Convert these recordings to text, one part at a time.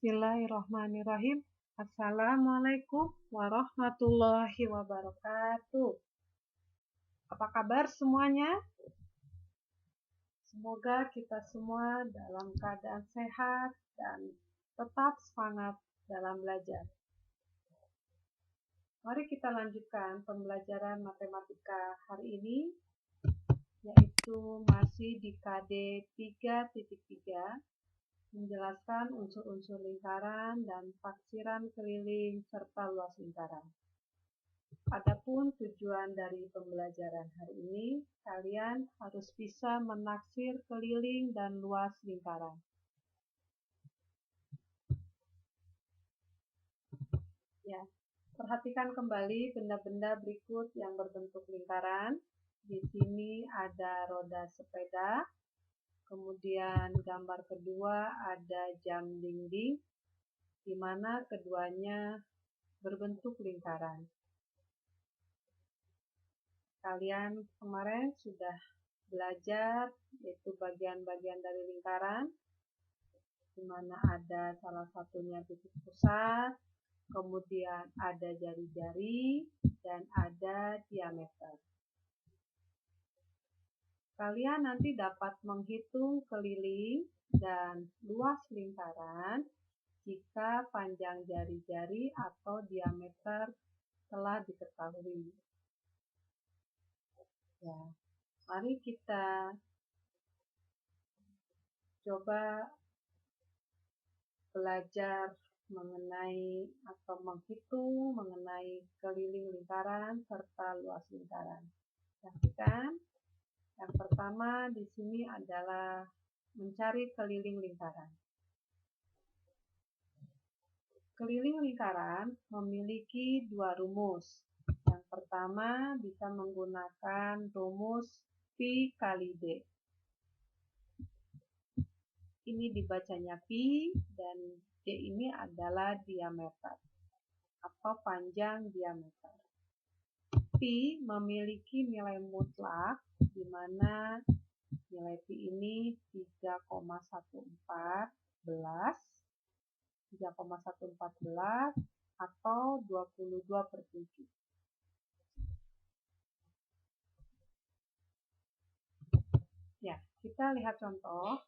Bismillahirrahmanirrahim. Assalamualaikum warahmatullahi wabarakatuh. Apa kabar semuanya? Semoga kita semua dalam keadaan sehat dan tetap semangat dalam belajar. Mari kita lanjutkan pembelajaran matematika hari ini, yaitu masih di KD 3.3, menjelaskan unsur-unsur lingkaran dan taksiran keliling serta luas lingkaran. Adapun tujuan dari pembelajaran hari ini, kalian harus bisa menaksir keliling dan luas lingkaran. Ya, perhatikan kembali benda-benda berikut yang berbentuk lingkaran. Di sini ada roda sepeda. Kemudian gambar kedua ada jam dinding, di mana keduanya berbentuk lingkaran. Kalian kemarin sudah belajar yaitu bagian-bagian dari lingkaran, di mana ada salah satunya titik pusat, kemudian ada jari-jari, dan ada diameter. Kalian nanti dapat menghitung keliling dan luas lingkaran jika panjang jari-jari atau diameter telah diketahui. Ya, mari kita coba belajar mengenai atau menghitung mengenai keliling lingkaran serta luas lingkaran. Perhatikan. Yang pertama di sini adalah mencari keliling lingkaran. Keliling lingkaran memiliki dua rumus. Yang pertama bisa menggunakan rumus Pi kali D. Ini dibacanya Pi dan D ini adalah diameter atau panjang diameter. Pi memiliki nilai mutlak di mana nilai Pi ini 3,114 atau 22/7. Ya, kita lihat contoh.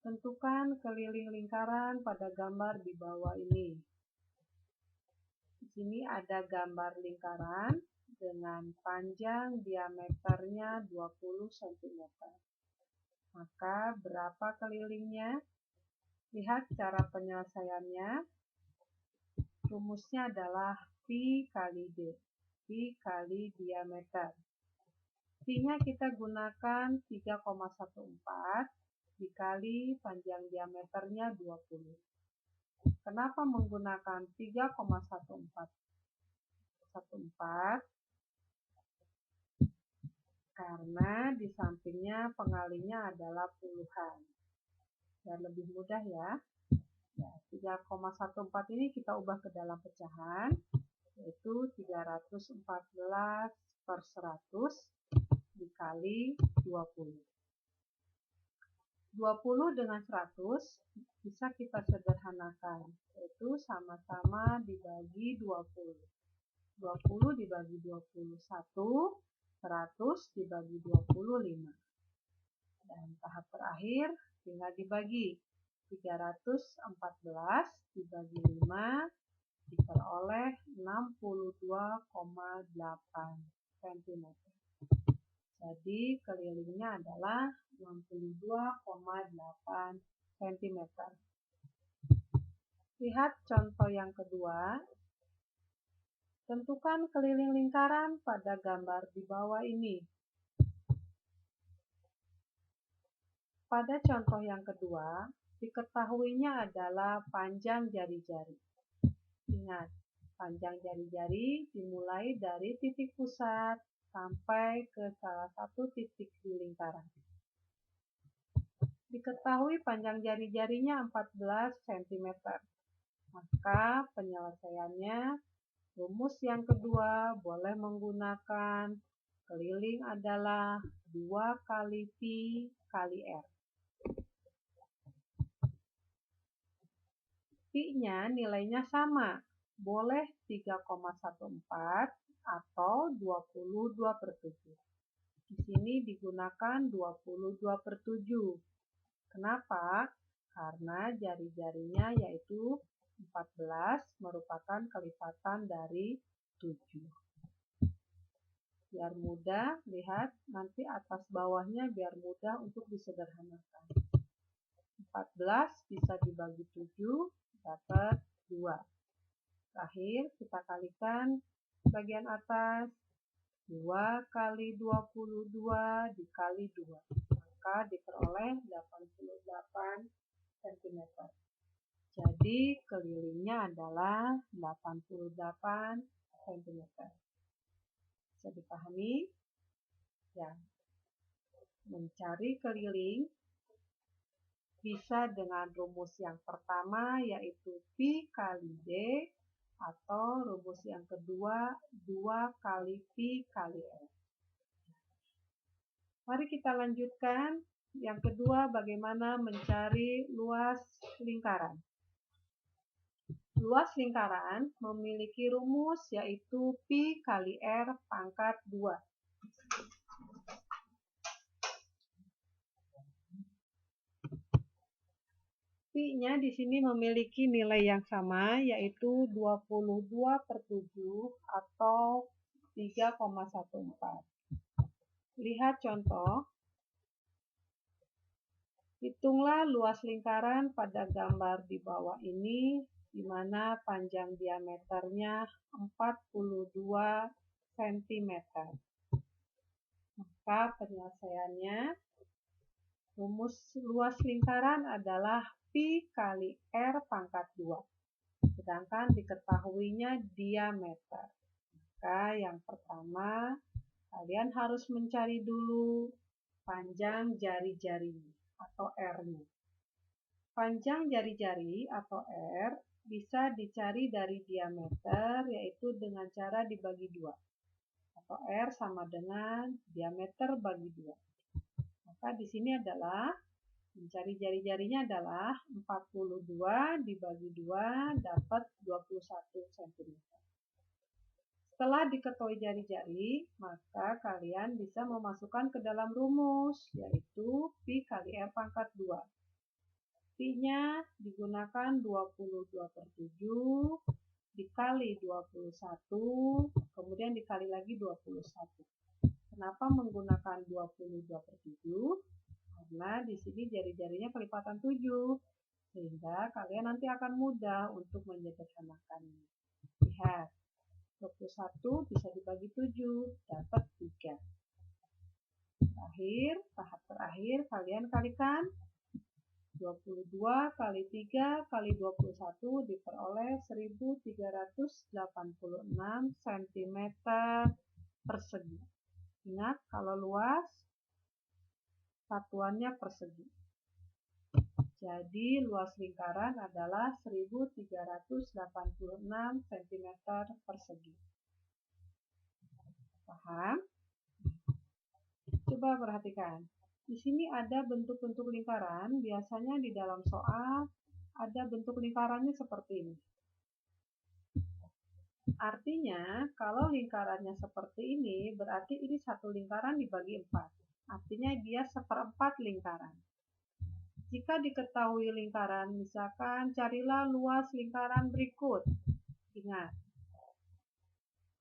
Tentukan keliling lingkaran pada gambar di bawah ini. Di sini ada gambar lingkaran dengan panjang diameternya 20 cm. Maka berapa kelilingnya? Lihat cara penyelesaiannya. Rumusnya adalah Pi kali D. Pi kali diameter. Pi-nya kita gunakan 3,14 dikali panjang diameternya 20. Kenapa menggunakan 3,14? Karena di sampingnya pengalinya adalah puluhan. Dan lebih mudah ya. 3,14 ini kita ubah ke dalam pecahan, yaitu 314/100 dikali 20. 20 dengan 100 bisa kita sederhanakan, yaitu sama-sama dibagi 20. 20 dibagi 21, 100 dibagi 25. Dan tahap terakhir tinggal dibagi. 314 dibagi 5 diperoleh 62,8 cm. Jadi kelilingnya adalah 62,8 cm. Lihat contoh yang kedua. Tentukan keliling lingkaran pada gambar di bawah ini. Pada contoh yang kedua, diketahuinya adalah panjang jari-jari. Ingat, panjang jari-jari dimulai dari titik pusat sampai ke salah satu titik di lingkaran. Diketahui panjang jari-jarinya 14 cm. Maka penyelesaiannya, rumus yang kedua boleh menggunakan keliling adalah 2 kali Pi kali R. Pi-nya nilainya sama, boleh 3,14 atau 22/7. Di sini digunakan 22/7. Kenapa? Karena jari-jarinya yaitu 14 merupakan kelipatan dari 7. Biar mudah, lihat nanti atas bawahnya biar mudah untuk disederhanakan. 14 bisa dibagi 7, dapat 2. Terakhir kita kalikan bagian atas. 2 kali 22 dikali 2, maka diperoleh 88 cm. Jadi kelilingnya adalah 88 cm. Bisa dipahami? Ya. Mencari keliling bisa dengan rumus yang pertama yaitu Pi kali D, atau rumus yang kedua 2 kali Pi kali R. Mari kita lanjutkan. Yang kedua, bagaimana mencari luas lingkaran. Luas lingkaran memiliki rumus yaitu Pi kali R pangkat 2. Pi-nya di sini memiliki nilai yang sama, yaitu 22/7 atau 3,14. Lihat contoh. Hitunglah luas lingkaran pada gambar di bawah ini, di mana panjang diameternya 42 cm. Maka penyelesaiannya, rumus luas lingkaran adalah Pi kali R pangkat 2. Sedangkan diketahuinya diameter. Maka yang pertama, kalian harus mencari dulu panjang jari-jari atau R-nya. Panjang jari-jari atau R bisa dicari dari diameter, yaitu dengan cara dibagi 2. Atau R sama dengan diameter bagi 2. Maka di sini adalah mencari jari-jarinya adalah 42 dibagi 2 dapat 21 cm. Setelah diketahui jari-jari, maka kalian bisa memasukkan ke dalam rumus, yaitu Pi kali R pangkat 2. Pi-nya digunakan 22/7 dikali 21, kemudian dikali lagi 21. Kenapa menggunakan 22/7? Karena di sini jari-jarinya kelipatan 7, sehingga kalian nanti akan mudah untuk menyederhanakannya. Lihat, 21 bisa dibagi 7, dapat 3. Tahap terakhir, kalian kalikan 22 kali 3 kali 21 diperoleh 1386 cm persegi. Ingat, kalau luas, satuannya persegi. Jadi luas lingkaran adalah 1386 cm persegi. Paham? Coba perhatikan. Di sini ada bentuk-bentuk lingkaran. Biasanya di dalam soal ada bentuk lingkarannya seperti ini. Artinya, kalau lingkarannya seperti ini, berarti ini satu lingkaran dibagi 4. Artinya dia seperempat lingkaran. Jika diketahui lingkaran, misalkan carilah luas lingkaran berikut. Ingat,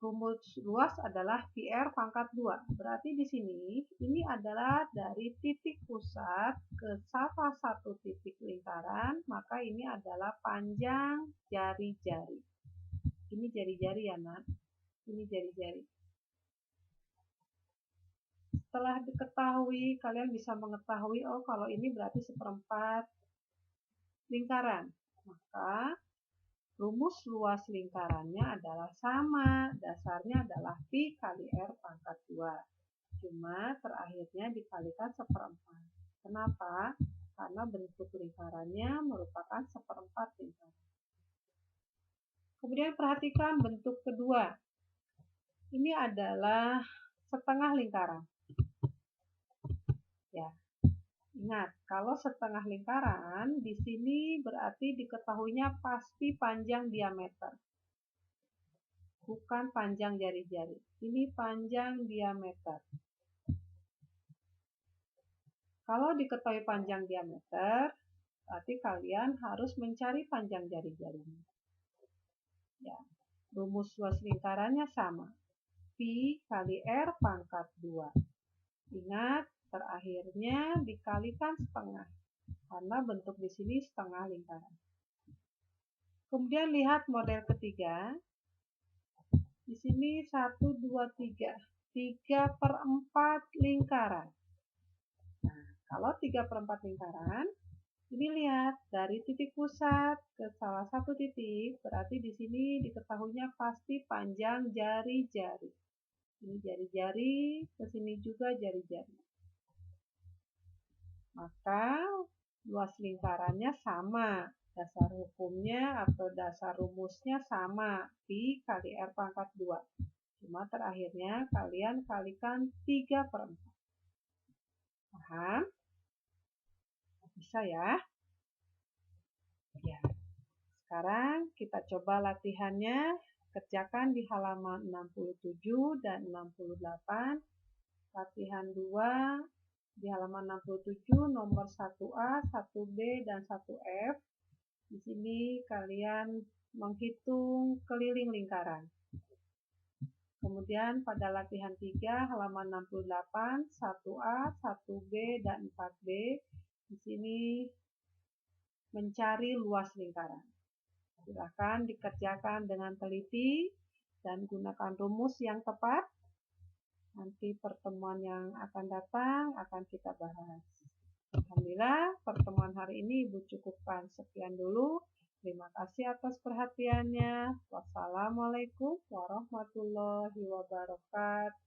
rumus luas adalah PR pangkat 2. Berarti di sini, ini adalah dari titik pusat ke salah satu titik lingkaran, maka ini adalah panjang jari-jari. Ini jari-jari ya, Nak. Ini jari-jari. Setelah diketahui, kalian bisa mengetahui, oh kalau ini berarti seperempat lingkaran. Maka rumus luas lingkarannya adalah sama. Dasarnya adalah Pi kali R pangkat 2. Cuma terakhirnya dikalikan seperempat. Kenapa? Karena bentuk lingkarannya merupakan seperempat lingkaran. Kemudian perhatikan bentuk kedua. Ini adalah setengah lingkaran. Ya. Ingat, kalau setengah lingkaran, di sini berarti diketahuinya pasti panjang diameter. Bukan panjang jari-jari. Ini panjang diameter. Kalau diketahui panjang diameter, berarti kalian harus mencari panjang jari-jarinya. Ya, rumus luas lingkarannya sama. Pi kali R pangkat 2. Ingat, terakhirnya dikalikan setengah. Karena bentuk di sini setengah lingkaran. Kemudian lihat model ketiga. Di sini 1, 2, 3. 3/4 lingkaran. Nah, kalau 3/4 lingkaran, ini lihat dari titik pusat ke salah satu titik, berarti di sini diketahuinya pasti panjang jari-jari. Ini jari-jari, ke sini juga jari-jari. Maka luas lingkarannya sama. Dasar hukumnya atau dasar rumusnya sama. Pi kali R pangkat 2. Cuma terakhirnya kalian kalikan 3/4. Paham? Bisa ya? Ya. Sekarang kita coba latihannya. Kerjakan di halaman 67 dan 68. Latihan 2 di halaman 67 nomor 1A, 1B, dan 1F. Di sini kalian menghitung keliling lingkaran. Kemudian pada latihan 3 halaman 68, 1A, 1B, dan 4B. Di sini mencari luas lingkaran. Silakan dikerjakan dengan teliti dan gunakan rumus yang tepat. Nanti pertemuan yang akan datang akan kita bahas. Alhamdulillah, pertemuan hari ini Ibu cukupkan sekian dulu. Terima kasih atas perhatiannya. Wassalamualaikum warahmatullahi wabarakatuh.